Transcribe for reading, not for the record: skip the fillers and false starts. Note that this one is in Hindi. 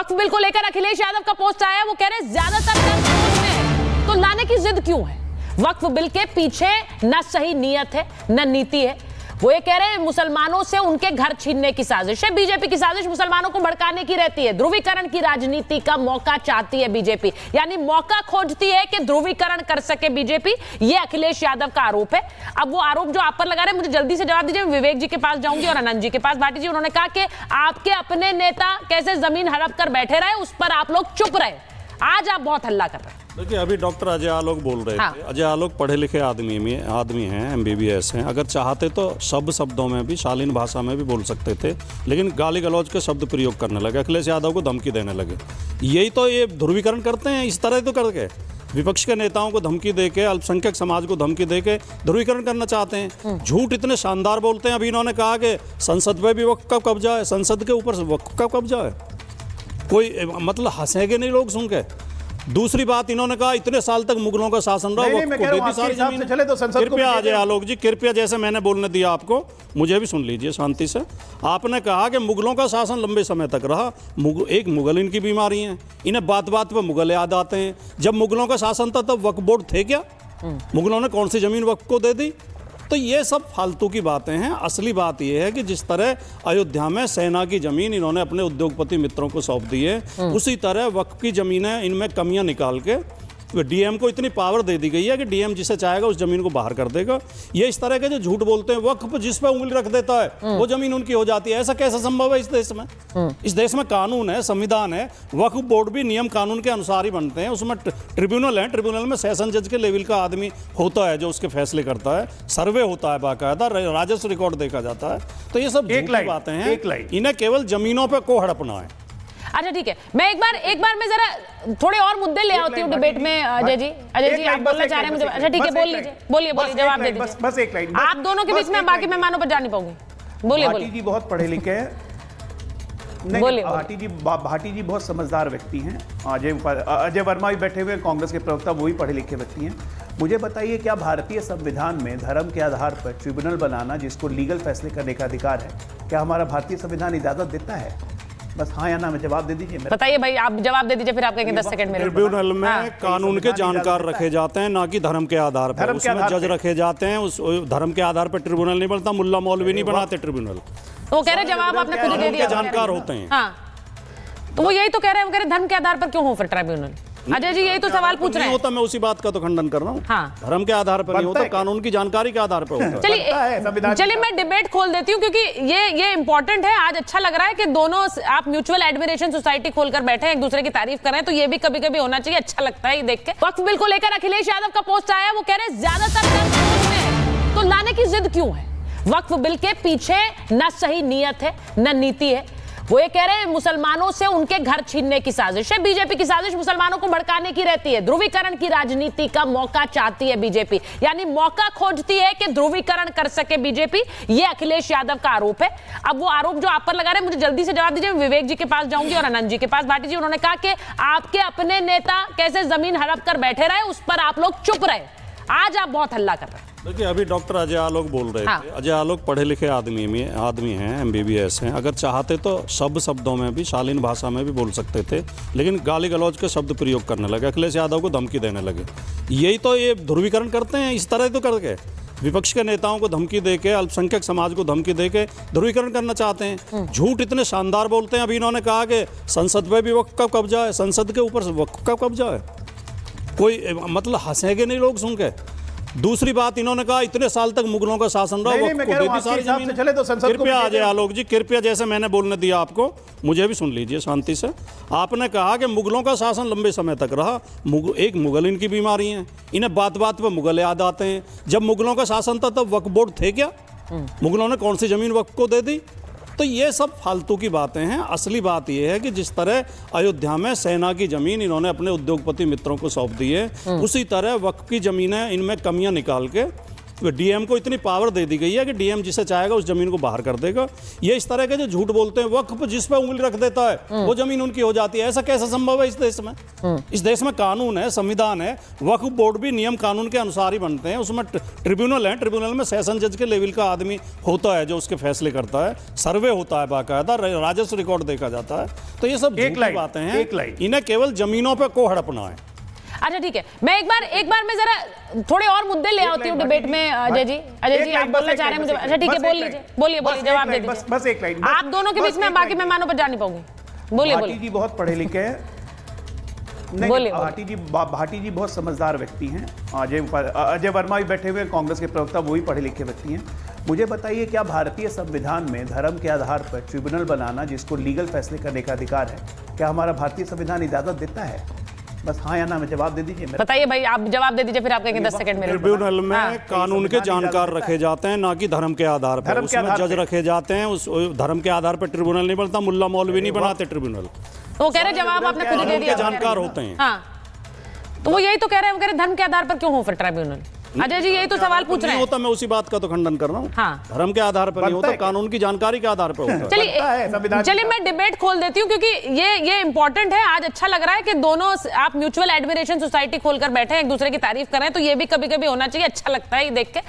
वक्फ बिल को लेकर अखिलेश यादव का पोस्ट आया, वो कह रहे हैं ज्यादातर दर्द में है तो लाने की जिद क्यों है। वक्फ बिल के पीछे न सही नीयत है न नीति है। वो ये कह रहे हैं मुसलमानों से उनके घर छीनने की साजिश है। बीजेपी की साजिश मुसलमानों को भड़काने की रहती है। ध्रुवीकरण की राजनीति का मौका चाहती है बीजेपी, यानी मौका खोजती है कि ध्रुवीकरण कर सके बीजेपी। ये अखिलेश यादव का आरोप है। अब वो आरोप जो आप पर लगा रहे हैं, मुझे जल्दी से जवाब दीजिए। विवेक जी के पास जाऊंगी और आनंद जी के पास। भाटी जी, उन्होंने कहा कि आपके अपने नेता कैसे जमीन हड़प कर बैठे रहे, उस पर आप लोग चुप रहे। आज आप बहुत हल्ला कर रहे हैं। देखिए, अभी डॉक्टर अजय आलोक बोल रहे थे। अजय आलोक पढ़े लिखे आदमी हैं, MBBS हैं। अगर चाहते तो सब शब्दों में भी, शालीन भाषा में भी बोल सकते थे, लेकिन गाली गलौज के शब्द प्रयोग करने लगे, अखिलेश यादव को धमकी देने लगे। यही तो ये ध्रुवीकरण करते हैं, इस तरह तो करके विपक्ष के नेताओं को धमकी देके, अल्पसंख्यक समाज को धमकी देके ध्रुवीकरण करना चाहते हैं। झूठ इतने शानदार बोलते हैं। अभी इन्होंने कहा कि संसद पे भी वक्फ का कब्जा है, संसद के ऊपर वक्फ का कब्जा है। कोई मतलब हंसेंगे नहीं लोग सुन के। दूसरी बात इन्होंने कहा इतने साल तक मुगलों का शासन रहा, कृपया अजय आलोक जी, कृपया, जैसे मैंने बोलने दिया आपको, मुझे भी सुन लीजिए शांति से। आपने कहा कि मुगलों का शासन लंबे समय तक रहा। एक मुगल इनकी बीमारी है, इन्हें बात बात पर मुगल याद आते हैं। जब मुगलों का शासन था तब वक्फ बोर्ड थे क्या? मुगलों ने कौन सी जमीन वक्फ को दे दी? तो ये सब फालतू की बातें हैं। असली बात यह है कि जिस तरह अयोध्या में सेना की जमीन इन्होंने अपने उद्योगपति मित्रों को सौंप दी है, उसी तरह वक्फ की जमीनें इनमें कमियां निकाल के डीएम को इतनी पावर दे दी गई है कि डीएम जिसे चाहेगा उस जमीन को बाहर कर देगा। ये इस तरह के जो झूठ बोलते हैं, वक्फ जिस पर उंगली रख देता है वो जमीन उनकी हो जाती है। ऐसा कैसे संभव है इस देश में? इस देश में कानून है, संविधान है। वक्फ बोर्ड भी नियम कानून के अनुसार ही बनते हैं। उसमें ट्रिब्यूनल है, ट्रिब्यूनल में सेशन जज के लेवल का आदमी होता है जो उसके फैसले करता है। सर्वे होता है बाकायदा, राजस्व रिकॉर्ड देखा जाता है। तो ये सब झूठी बातें हैं। इन्हें केवल जमीनों पर को हड़पना है। अच्छा ठीक है, मैं एक बार मैं जरा थोड़े और मुद्दे ले आती हूँ डिबेट में। अजय जी आप बोलना चाह रहे हैं मुझे? अच्छा ठीक है, बोलिए जवाब दे दीजिए। बस एक लाइन, आप दोनों के बीच में बाकी मेहमानों पर जा नहीं पाऊंगी। बोलिए। भाटी जी बहुत पढ़े लिखे हैं। बोलिए। भाटी जी बहुत समझदार व्यक्ति हैं। अजय वर्मा भी बैठे हुए हैं, कांग्रेस के प्रवक्ता, वो भी पढ़े लिखे व्यक्ति हैं। मुझे बताइए, क्या भारतीय संविधान में धर्म के आधार पर ट्रिब्यूनल बनाना, जिसको लीगल फैसले करने का अधिकार है, क्या हमारा भारतीय संविधान इजाजत देता है? बस हाँ या ना में जवाब दे दीजिए। बताइए भाई, आप जवाब दे दीजिए, फिर आप कहेंगे 10 सेकंड में। ट्रिब्यूनल में कानून के जानकार रखे जाते हैं, ना कि धर्म के आधार पर। उसमें जज रखे जाते हैं। उस धर्म के आधार पर ट्रिब्यूनल नहीं बनता। मुल्ला मौलवी नहीं बनाते ट्रिब्यूनल। वो कह रहे जवाब आपने खुद दे दिया। जानकार होते हैं। हाँ, तो वो यही तो कह रहे हैं, वो कह रहे धर्म के आधार पर क्यों हो फिर ट्रिब्यूनल? अजय जी यही तो सवाल पूछ रहे हैं। होता, मैं उसी बात का तो खंडन कर रहा हूँ। हाँ। धर्म के आधार पर नहीं होता, कानून की जानकारी के आधार पर होता है। चलिए मैं डिबेट खोल देती हूँ, क्योंकि ये इंपॉर्टेंट है। आज अच्छा लग रहा है कि दोनों आप म्यूचुअल एडमिरेशन सोसाइटी खोलकर बैठे हैं, एक दूसरे की तारीफ कर रहे हैं। तो ये भी कभी कभी होना चाहिए, अच्छा लगता है ये देख के। वक्फ बिल को लेकर अखिलेश यादव का पोस्ट आया, वो कह रहे हैं ज्यादातर दर्द में है तो लाने की जिद क्यों है। वक्फ बिल के पीछे न सही नीयत है न नीति है। वो ये कह रहे हैं मुसलमानों से उनके घर छीनने की साजिश है। बीजेपी की साजिश मुसलमानों को भड़काने की रहती है। ध्रुवीकरण की राजनीति का मौका चाहती है बीजेपी, यानी मौका खोजती है कि ध्रुवीकरण कर सके बीजेपी। ये अखिलेश यादव का आरोप है। अब वो आरोप जो आप पर लगा रहे हैं, मुझे जल्दी से जवाब दीजिए। विवेक जी के पास जाऊंगी और आनंद जी के पास। भाटी जी, उन्होंने कहा कि आपके अपने नेता कैसे जमीन हड़प कर बैठे रहे, उस पर आप लोग चुप रहे। आज आप बहुत हल्ला कर रहे हैं। देखिए, अभी डॉक्टर अजय आलोक बोल रहे थे। अजय आलोक पढ़े लिखे आदमी हैं, MBBS हैं। अगर चाहते तो सब शब्दों में भी, शालीन भाषा में भी बोल सकते थे, लेकिन गाली गलौज के शब्द प्रयोग करने लगे, अखिलेश यादव को धमकी देने लगे। यही तो ये ध्रुवीकरण करते हैं, इस तरह तो करके विपक्ष के नेताओं को धमकी देके, अल्पसंख्यक समाज को धमकी देके ध्रुवीकरण करना चाहते हैं। झूठ इतने शानदार बोलते हैं। अभी इन्होंने कहा कि संसद पे भी वक्फ का कब्जा है, संसद के ऊपर वक्फ का कब्जा है। कोई मतलब हंसेंगे नहीं लोग सुन के। दूसरी बात इन्होंने कहा इतने साल तक मुगलों का शासन रहा, कृपया अजय आलोक जी, कृपया, जैसे मैंने बोलने दिया आपको, मुझे भी सुन लीजिए शांति से। आपने कहा कि मुगलों का शासन लंबे समय तक रहा। एक मुगल इनकी बीमारी है, इन्हें बात बात पर मुगल याद आते हैं। जब मुगलों का शासन था तब वक्फ बोर्ड थे क्या? मुगलों ने कौन सी जमीन वक्फ को दे दी? तो ये सब फालतू की बातें हैं। असली बात यह है कि जिस तरह अयोध्या में सेना की जमीन इन्होंने अपने उद्योगपति मित्रों को सौंप दी है, उसी तरह वक्फ की जमीनें इनमें कमियां निकाल के डीएम को इतनी पावर दे दी गई है कि डीएम जिसे चाहेगा उस जमीन को बाहर कर देगा। ये इस तरह के जो झूठ बोलते हैं, वक्फ जिस पे उंगली रख देता है वो जमीन उनकी हो जाती है, ऐसा कैसे संभव है इस देश में? इस देश में कानून है, संविधान है, वक्फ बोर्ड भी नियम कानून के अनुसार ही बनते हैं, उसमें ट्रिब्यूनल है, ट्रिब्यूनल में सेशन जज के लेवल का आदमी होता है जो उसके फैसले करता है, सर्वे होता है, बाकायदा राजस्व रिकॉर्ड देखा जाता है। तो ये सब झूठी बातें हैं, इन्हें केवल जमीनों पे को हड़पना है। अच्छा ठीक है, मैं एक बार मैं जरा थोड़े और मुद्दे ले आती हूँ डिबेट में। अजय जी आप बोलना चाह रहे हैं मुझे? अच्छा ठीक है, बोलिए जवाब दे दीजिए। बस एक लाइन, आप दोनों के बीच में बाकी मेहमानों पर जा नहीं पाऊंगी। बोलिए। भाटी जी बहुत पढ़े लिखे हैं। नहीं, भाटी जी बहुत समझदार व्यक्ति हैं। अजय वर्मा भी बैठे हुए हैं, कांग्रेस के प्रवक्ता, वो भी पढ़े लिखे व्यक्ति हैं। मुझे बताइए, क्या भारतीय संविधान में धर्म के आधार पर ट्रिब्यूनल बनाना, जिसको लीगल फैसले करने का अधिकार है, क्या हमारा भारतीय संविधान इजाजत देता है? बस हाँ या ना में जवाब दे दीजिए। बताइए भाई, आप जवाब दे दीजिए, फिर आप कहेंगे 10 सेकंड में। ट्रिब्यूनल में कानून के जानकार रखे जाते हैं, ना कि धर्म के आधार पर। उसमें जज रखे जाते हैं, उस धर्म के आधार पर ट्रिब्यूनल नहीं बनता, मुल्ला मौलवी नहीं बनाते ट्रिब्यूनल। तो कह रहे जवाब आपने खुद दे दिया, जानकार होते हैं। हाँ, तो वो यही तो कह रहे हैं, वो कह रहे धर्म के आधार पर क्यों हो फिर ट्रिब्यूनल? अजय जी यही तो सवाल पूछ रहे हैं। होता, मैं उसी बात का तो खंडन कर रहा हूँ। हाँ, धर्म के आधार पर नहीं होता, कानून की जानकारी के आधार पर होता है। चलिए मैं डिबेट खोल देती हूँ, क्योंकि ये इंपॉर्टेंट है। आज अच्छा लग रहा है कि दोनों आप म्यूचुअल एडमिरेशन सोसाइटी खोलकर बैठे हैं, एक दूसरे की तारीफ कर रहे हैं, तो ये भी कभी कभी होना चाहिए, अच्छा लगता है ये देख के।